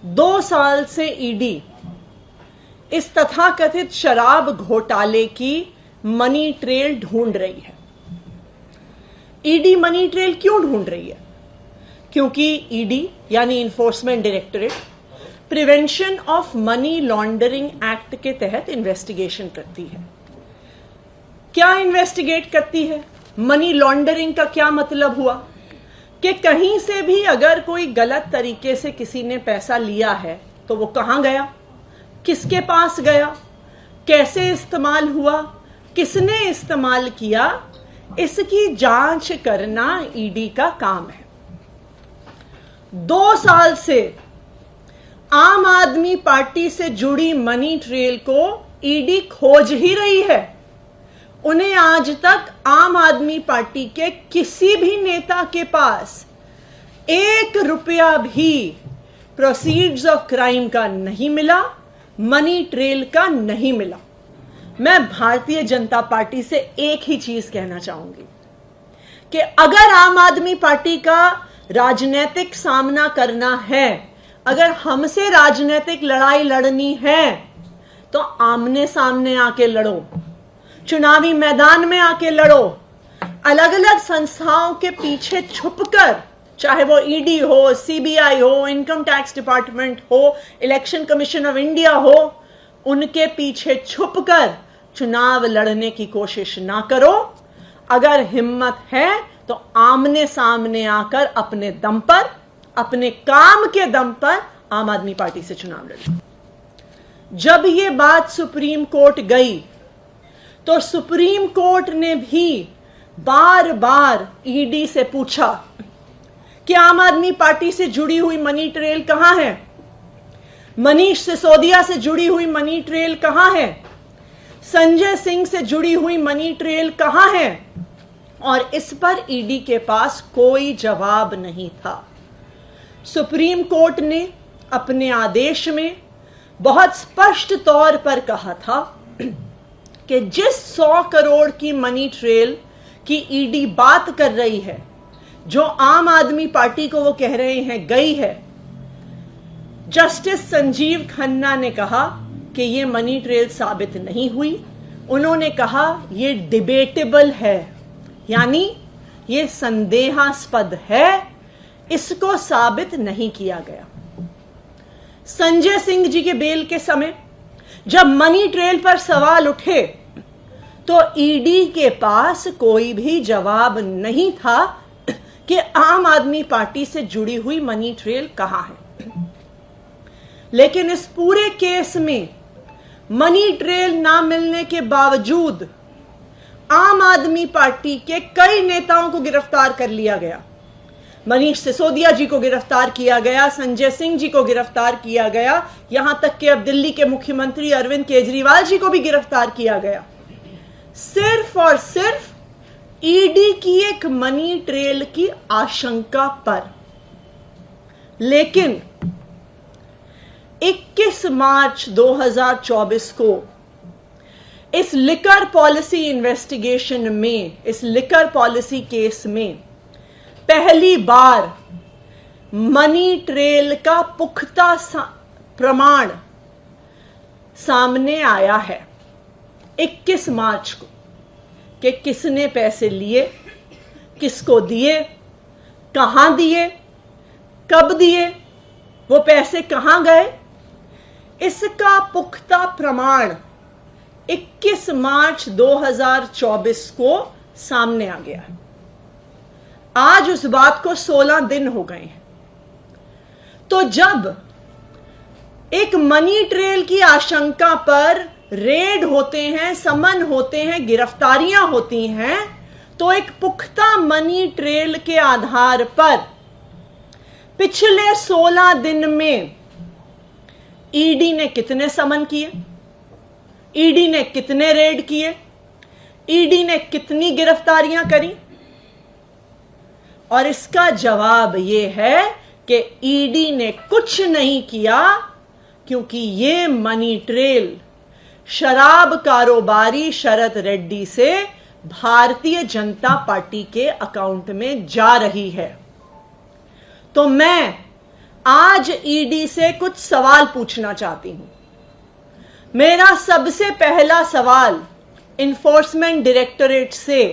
2 साल से ईडी इस तथाकथित शराब घोटाले की मनी ट्रेल ढूंढ रही है। ईडी मनी ट्रेल क्यों ढूंढ रही है? क्योंकि ईडी यानी enforcement directorate prevention of money laundering act के तहत इन्वेस्टिगेशन करती है। क्या इन्वेस्टिगेट करती है? मनी लॉन्ड्रिंग का क्या मतलब हुआ कि कहीं से भी अगर कोई गलत तरीके से किसी ने पैसा लिया है तो वो कहां गया, किसके पास गया, कैसे इस्तेमाल हुआ, किसने इस्तेमाल किया, इसकी जांच करना ईडी का काम है। 2 साल से आम आदमी पार्टी से जुड़ी मनी ट्रेल को ईडी खोज ही रही है। उन्हें आज तक आम आदमी पार्टी के किसी भी नेता के पास 1 रुपया भी प्रोसीड्स ऑफ क्राइम का नहीं मिला, मनी ट्रेल का नहीं मिला। मैं भारतीय जनता पार्टी से एक ही चीज कहना चाहूंगी कि अगर आम आदमी पार्टी का राजनीतिक सामना करना है, अगर हमसे राजनीतिक लड़ाई लड़नी है तो आमने सामने आके लड़ो, चुनावी मैदान में आके लड़ो। अलग अलग संस्थाओं के पीछे छुपकर, चाहे वो ईडी हो, सीबीआई हो, इनकम टैक्स डिपार्टमेंट हो, इलेक्शन कमीशन ऑफ इंडिया हो, उनके पीछे छुपकर चुनाव लड़ने की कोशिश ना करो। अगर हिम्मत है तो आमने सामने आकर अपने दम पर, अपने काम के दम पर आम आदमी पार्टी से चुनाव लड़ो। जब ये बात सुप्रीम कोर्ट गई तो सुप्रीम कोर्ट ने भी बार बार ईडी से पूछा कि आम आदमी पार्टी से जुड़ी हुई मनी ट्रेल कहां है, मनीष सिसोदिया से जुड़ी हुई मनी ट्रेल कहां है, संजय सिंह से जुड़ी हुई मनी ट्रेल कहां है, और इस पर ईडी के पास कोई जवाब नहीं था। सुप्रीम कोर्ट ने अपने आदेश में बहुत स्पष्ट तौर पर कहा था कि जिस 100 करोड़ की मनी ट्रेल की ईडी बात कर रही है, जो आम आदमी पार्टी को वो कह रहे हैं गई है, जस्टिस संजीव खन्ना ने कहा कि ये मनी ट्रेल साबित नहीं हुई। उन्होंने कहा ये डिबेटेबल है, यानी ये संदेहास्पद है, इसको साबित नहीं किया गया। संजय सिंह जी के बेल के समय जब मनी ट्रेल पर सवाल उठे तो ईडी के पास कोई भी जवाब नहीं था कि आम आदमी पार्टी से जुड़ी हुई मनी ट्रेल कहां है। लेकिन इस पूरे केस में मनी ट्रेल ना मिलने के बावजूद आम आदमी पार्टी के कई नेताओं को गिरफ्तार कर लिया गया। मनीष सिसोदिया जी को गिरफ्तार किया गया, संजय सिंह जी को गिरफ्तार किया गया, यहां तक कि अब दिल्ली के मुख्यमंत्री अरविंद केजरीवाल जी को भी गिरफ्तार किया गया, सिर्फ और सिर्फ ईडी की एक मनी ट्रेल की आशंका पर। लेकिन 21 मार्च 2024 को इस लिकर पॉलिसी इन्वेस्टिगेशन में, इस लिकर पॉलिसी केस में पहली बार मनी ट्रेल का पुख्ता प्रमाण सामने आया है 21 मार्च को, कि किसने पैसे लिए, किसको दिए, कहां दिए, कब दिए, वो पैसे कहां गए, इसका पुख्ता प्रमाण 21 मार्च 2024 को सामने आ गया है। आज उस बात को 16 दिन हो गए हैं। तो जब एक मनी ट्रेल की आशंका पर रेड होते हैं, समन होते हैं, गिरफ्तारियां होती हैं, तो एक पुख्ता मनी ट्रेल के आधार पर पिछले 16 दिन में ईडी ने कितने समन किए, ईडी ने कितने रेड किए, ईडी ने कितनी गिरफ्तारियां करी? और इसका जवाब यह है कि ईडी ने कुछ नहीं किया, क्योंकि ये मनी ट्रेल शराब कारोबारी शरद रेड्डी से भारतीय जनता पार्टी के अकाउंट में जा रही है। तो मैं आज ईडी से कुछ सवाल पूछना चाहती हूं। मेरा सबसे पहला सवाल इन्फोर्समेंट डायरेक्टरेट से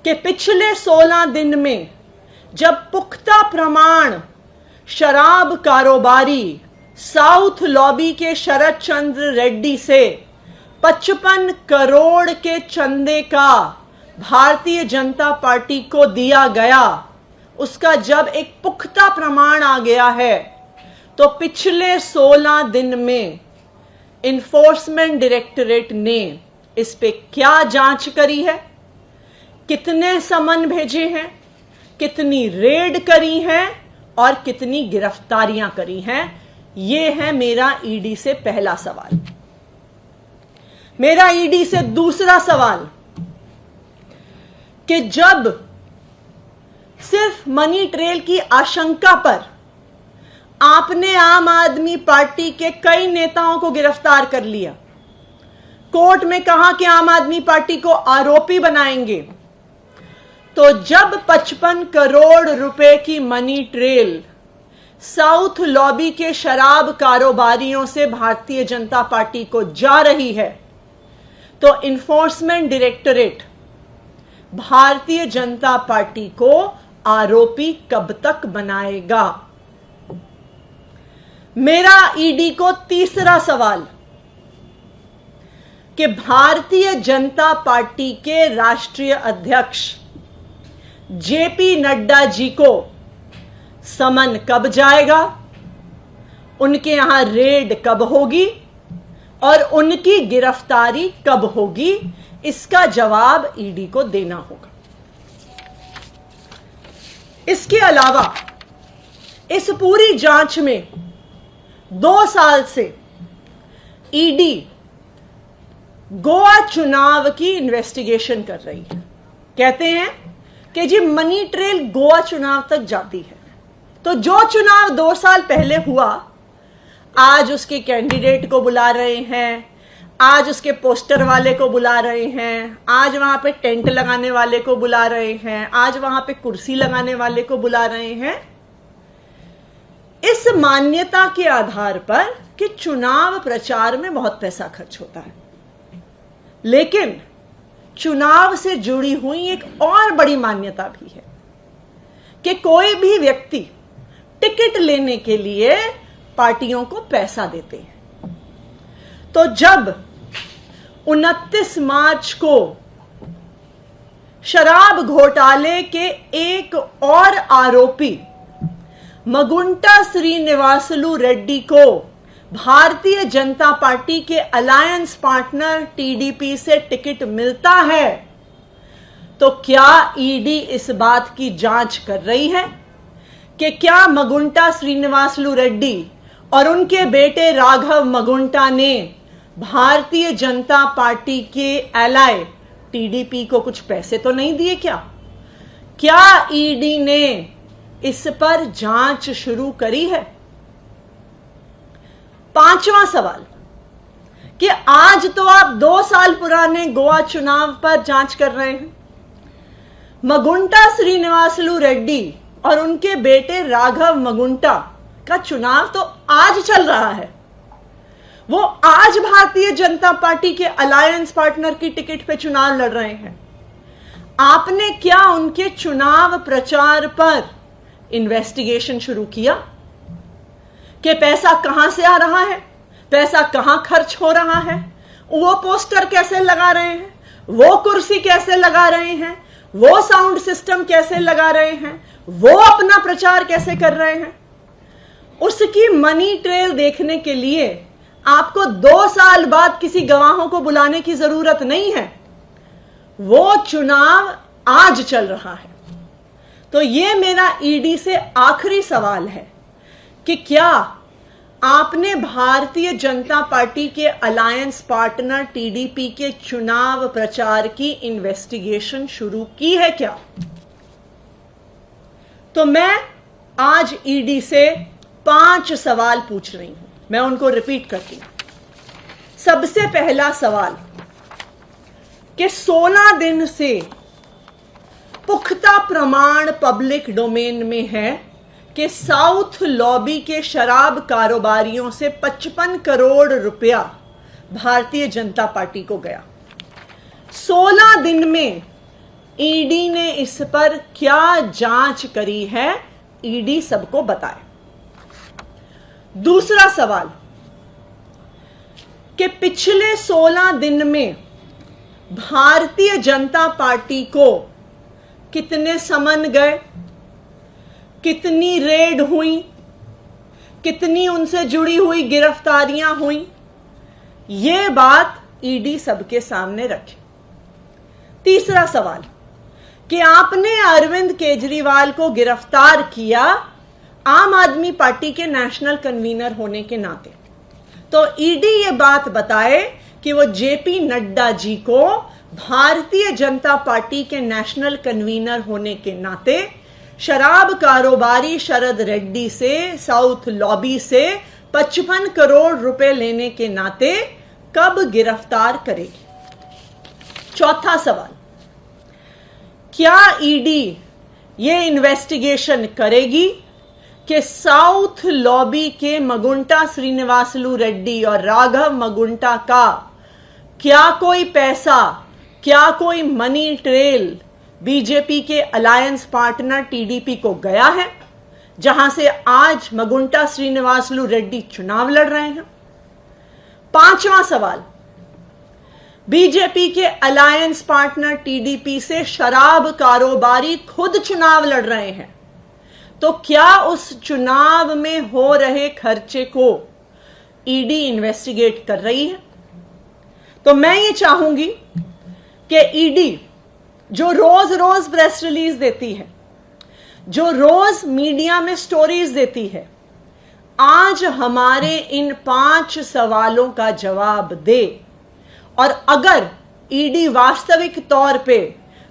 कि पिछले 16 दिन में जब पुख्ता प्रमाण शराब कारोबारी साउथ लॉबी के शरद चंद्र रेड्डी से 55 करोड़ के चंदे का भारतीय जनता पार्टी को दिया गया, उसका जब एक पुख्ता प्रमाण आ गया है, तो पिछले 16 दिन में इन्फोर्समेंट डायरेक्टरेट ने इस पे क्या जांच करी है, कितने समन भेजे हैं, कितनी रेड करी हैं और कितनी गिरफ्तारियां करी हैं। यह है मेरा ईडी से पहला सवाल। मेरा ईडी से दूसरा सवाल कि जब सिर्फ मनी ट्रेल की आशंका पर आपने आम आदमी पार्टी के कई नेताओं को गिरफ्तार कर लिया, कोर्ट में कहा कि आम आदमी पार्टी को आरोपी बनाएंगे, तो जब 55 करोड़ रुपए की मनी ट्रेल साउथ लॉबी के शराब कारोबारियों से भारतीय जनता पार्टी को जा रही है, तो enforcement directorate Bharatiya Janata party को आरोपी कब तक बनाएगा? मेरा ईडी को तीसरा सवाल कि भारतीय जनता पार्टी के राष्ट्रीय अध्यक्ष जेपी नड्डा जी को समन कब जाएगा, उनके यहां रेड कब होगी और उनकी गिरफ्तारी कब होगी? इसका जवाब ईडी को देना होगा। इसके अलावा इस पूरी जांच में 2 साल से ईडी गोवा चुनाव की इन्वेस्टिगेशन कर रही है। कहते हैं कि जी मनी ट्रेल गोवा चुनाव तक जाती है, तो जो चुनाव 2 साल पहले हुआ, आज उसके कैंडिडेट को बुला रहे हैं, आज उसके पोस्टर वाले को बुला रहे हैं, आज वहां पे टेंट लगाने वाले को बुला रहे हैं, आज वहां पे कुर्सी लगाने वाले को बुला रहे हैं, इस मान्यता के आधार पर कि चुनाव प्रचार में बहुत पैसा खर्च होता है। लेकिन चुनाव से जुड़ी हुई एक और बड़ी मान्यता भी है कि कोई भी व्यक्ति टिकट लेने के लिए पार्टियों को पैसा देते हैं। तो जब 29 मार्च को शराब घोटाले के एक और आरोपी मगुंटा श्रीनिवासलू रेड्डी को भारतीय जनता पार्टी के अलायंस पार्टनर टीडीपी से टिकट मिलता है, तो क्या ईडी इस बात की जांच कर रही है कि क्या मगुंटा श्रीनिवासलू रेड्डी और उनके बेटे राघव मगुंटा ने भारतीय जनता पार्टी के एलाय टीडीपी को कुछ पैसे तो नहीं दिए? क्या ईडी ने इस पर जांच शुरू करी है? 5वां सवाल कि आज तो आप 2 साल पुराने गोवा चुनाव पर जांच कर रहे हैं। मगुंटा श्रीनिवासलू रेड्डी और उनके बेटे राघव मगुंटा का चुनाव तो आज चल रहा है। वो आज भारतीय जनता पार्टी के अलायंस पार्टनर की टिकट पे चुनाव लड़ रहे हैं। आपने क्या उनके चुनाव प्रचार पर इन्वेस्टिगेशन शुरू किया कि पैसा कहां से आ रहा है, पैसा कहां खर्च हो रहा है, वो पोस्टर कैसे लगा रहे हैं, वो कुर्सी कैसे लगा रहे हैं, वो साउंड सिस्टम कैसे लगा रहे हैं, वो अपना प्रचार कैसे कर रहे हैं? उसकी मनी ट्रेल देखने के लिए आपको 2 साल बाद किसी गवाहों को बुलाने की जरूरत नहीं है। वो चुनाव आज चल रहा है। तो ये मेरा ईडी से आखिरी सवाल है कि क्या आपने भारतीय जनता पार्टी के अलायंस पार्टनर टीडीपी के चुनाव प्रचार की इन्वेस्टिगेशन शुरू की है क्या? तो मैं आज ईडी से 5 सवाल पूछ रही हूं, मैं उनको रिपीट करती हूं। सबसे पहला सवाल कि 16 दिन से पुख्ता प्रमाण पब्लिक डोमेन में है कि साउथ लॉबी के शराब कारोबारियों से 55 करोड़ रुपया भारतीय जनता पार्टी को गया। 16 दिन में ईडी ने इस पर क्या जांच करी है, ईडी सबको बताए। दूसरा सवाल कि पिछले 16 दिन में भारतीय जनता पार्टी को कितने समन गए, कितनी रेड हुई, कितनी उनसे जुड़ी हुई गिरफ्तारियां हुई, यह बात ईडी सबके सामने रखे। तीसरा सवाल कि आपने अरविंद केजरीवाल को गिरफ्तार किया आम आदमी पार्टी के नेशनल कन्वीनर होने के नाते, तो ईडी ये बात बताए कि वो जेपी नड्डा जी को भारतीय जनता पार्टी के नेशनल कन्वीनर होने के नाते शराब कारोबारी शरद रेड्डी से, साउथ लॉबी से 55 करोड़ रुपए लेने के नाते कब गिरफ्तार करेगी। चौथा सवाल, क्या ईडी ये इन्वेस्टिगेशन करेगी कि साउथ लॉबी के मगुंटा श्रीनिवासलू रेड्डी और राघव मगुंटा का क्या कोई पैसा, क्या कोई मनी ट्रेल बीजेपी के अलायंस पार्टनर टीडीपी को गया है, जहां से आज मगुंटा श्रीनिवासलू रेड्डी चुनाव लड़ रहे हैं। पांचवां सवाल, बीजेपी के अलायंस पार्टनर टीडीपी से शराब कारोबारी खुद चुनाव लड़ रहे हैं, तो क्या उस चुनाव में हो रहे खर्चे को ईडी इन्वेस्टिगेट कर रही है। तो मैं ये चाहूंगी कि ईडी जो रोज रोज प्रेस रिलीज देती है, जो रोज मीडिया में स्टोरीज देती है, आज हमारे इन 5 सवालों का जवाब दे। और अगर ईडी वास्तविक तौर पे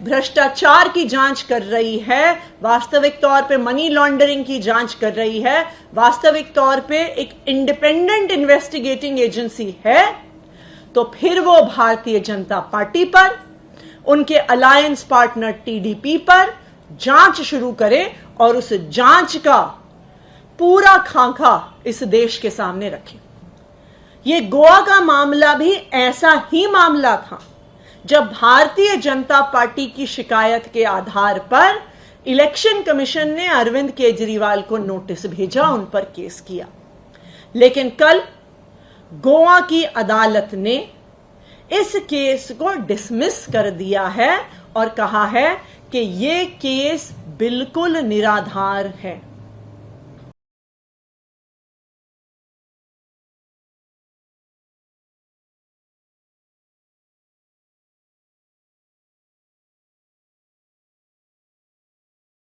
भ्रष्टाचार की जांच कर रही है, वास्तविक तौर पे मनी लॉन्ड्रिंग की जांच कर रही है, वास्तविक तौर पे एक इंडिपेंडेंट इन्वेस्टिगेटिंग एजेंसी है, तो फिर वो भारतीय जनता पार्टी पर, उनके अलायंस पार्टनर टीडीपी पर जांच शुरू करे और उस जांच का पूरा खाका इस देश के सामने रखे। ये गोवा का मामला भी ऐसा ही मामला था, जब भारतीय जनता पार्टी की शिकायत के आधार पर इलेक्शन कमीशन ने अरविंद केजरीवाल को नोटिस भेजा, उन पर केस किया। लेकिन कल गोवा की अदालत ने इस केस को डिसमिस कर दिया है और कहा है कि यह केस बिल्कुल निराधार है।